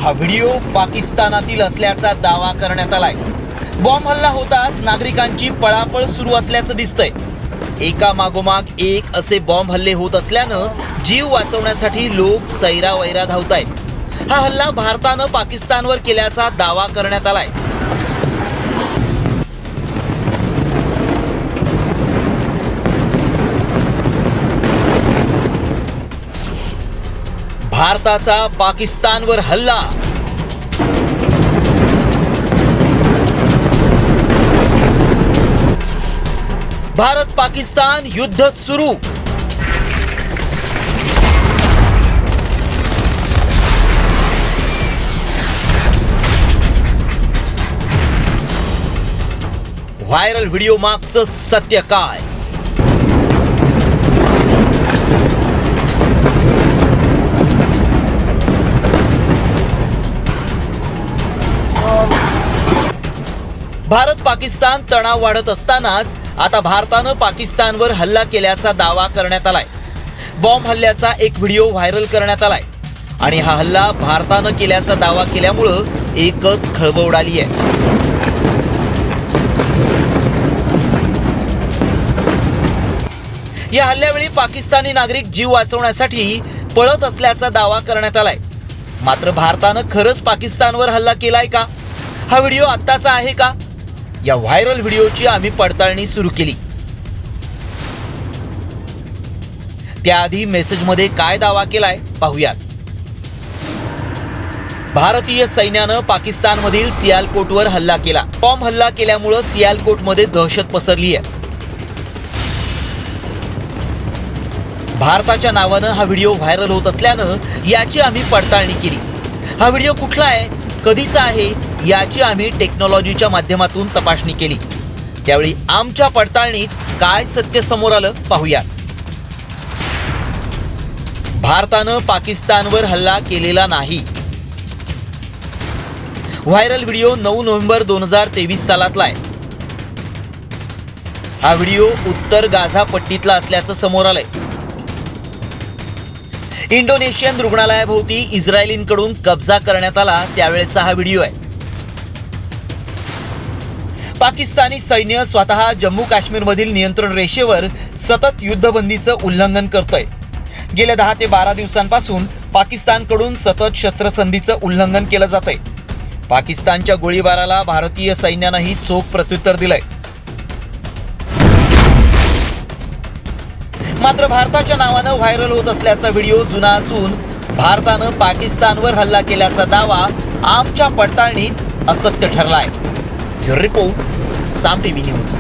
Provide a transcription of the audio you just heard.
हा व्हिडिओ पाकिस्तानातील असल्याचा दावा करण्यात आलाय। बॉम्ब हल्ला होताच नागरिकांची पळापळ सुरू असल्याचं दिसतंय। एका मागोमाग एक असे बॉम्ब हल्ले होत असल्यानं जीव वाचवण्यासाठी लोक सैरावैरा धावतायत। हा हल्ला भारतानं पाकिस्तानवर केल्याचा दावा करण्यात आलाय। भारताचा पाकिस्तानवर हल्ला। भारत पाकिस्तान युद्ध सुरू। व्हायरल व्हिडिओ मागचं सत्य काय? भारत पाकिस्तान तणाव वाढत असतानाच आता भारतानं पाकिस्तानवर हल्ला केल्याचा दावा करण्यात आलाय। बॉम्ब हल्ल्याचा एक व्हिडिओ व्हायरल करण्यात आलाय आणि हा हल्ला भारतानं केल्याचा दावा केल्यामुळं एकच खळबळ उडाली आहे। या हल्ल्यावेळी पाकिस्तानी नागरिक जीव वाचवण्यासाठी पळत असल्याचा दावा करण्यात आलाय। मात्र भारतानं खरंच पाकिस्तानवर हल्ला केलाय का? हा व्हिडिओ आत्ताचा आहे का? या व्हायरल व्हिडिओची आम्ही पडताळणी सुरू केली। त्याआधी मेसेजमध्ये काय दावा केलाय पाहूयात। भारतीय सैन्यानं पाकिस्तानमधील सियालकोटवर हल्ला केला। बॉम्ब हल्ला केल्यामुळे सियालकोटमध्ये दहशत पसरली आहे। भारताच्या नावानं हा व्हिडिओ व्हायरल होत असल्यानं याची आम्ही पडताळणी केली। हा व्हिडिओ कुठला आहे, कधीचा आहे याची आम्ही टेक्नॉलॉजीच्या माध्यमातून तपासणी केली। त्यावेळी आमच्या पडताळणीत काय सत्य समोर आलं पाहूयात। भारतानं पाकिस्तानवर हल्ला केलेला नाही। व्हायरल व्हिडिओ 9 नोव्हेंबर 2023 सालातला आहे। हा व्हिडिओ उत्तर गाझा पट्टीतला असल्याचं समोर आलंय। इंडोनेशियन रुग्णालयाभोवती इस्रायलींकडून कब्जा करण्यात आला त्यावेळेचा हा व्हिडिओ आहे। पाकिस्तानी सैन्य स्वतः जम्मू काश्मीरमधील नियंत्रण रेषेवर सतत युद्धबंदीचं उल्लंघन करतोय। गेल्या 10 ते 12 दिवसांपासून पाकिस्तानकडून सतत शस्त्रसंधीचं उल्लंघन केलं जातंय। पाकिस्तानच्या गोळीबाराला भारतीय सैन्यानंही चोख प्रत्युत्तर दिलंय। मात्र भारताच्या नावानं व्हायरल होत असल्याचा व्हिडिओ जुना असून भारतानं पाकिस्तानवर हल्ला केल्याचा दावा आमच्या पडताळणीत असत्य ठरलाय। रिपोर्ट साम टीव्ही न्यूज।